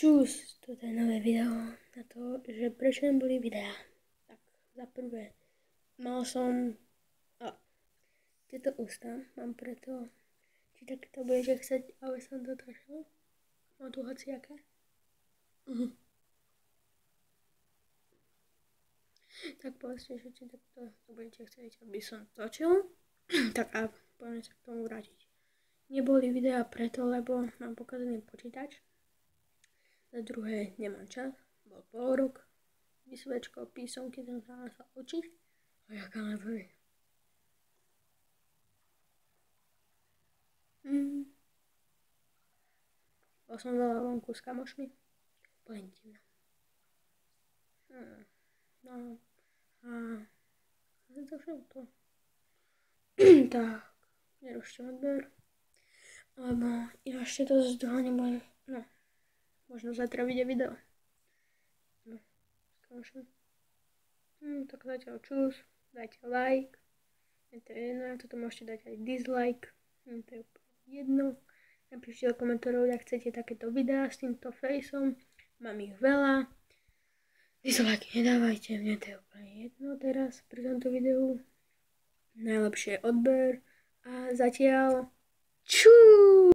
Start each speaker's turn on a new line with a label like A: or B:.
A: Čus, toto je nové video na to, že prečo neboli videá. Tak, za prvé, mal som tieto ústa, mám preto, či tak to budete chcieť, aby som to trošil. Mám tu hociaké. Tak povedzte, že či takto to budete chcieť, aby som točil. Tak a poďme sa k tomu vrátiť. Neboli videá preto, lebo mám pokazený počítač. Za druhé, nemám čas, bol polrok, vysvečko, písomky, som sa sa učiť. A jaká nebude. Bol som veľa vonku s kamošmi. Úplne divné. No a to všetko. Tak, nerušte odber. Lebo ja ešte to z toho nebudem, no. Možno zajtra vyjde video. No, skončím. Tak zatiaľ čus, dajte like. Je to jedno, toto môžete dať aj dislike. Je to jedno. Napíšte do komentárov, ak chcete takéto videá s týmto faceom. Mám ich veľa. Dislike nedávajte, mne to je úplne jedno teraz pri tomto videu. Najlepšie je odber. A zatiaľ čus!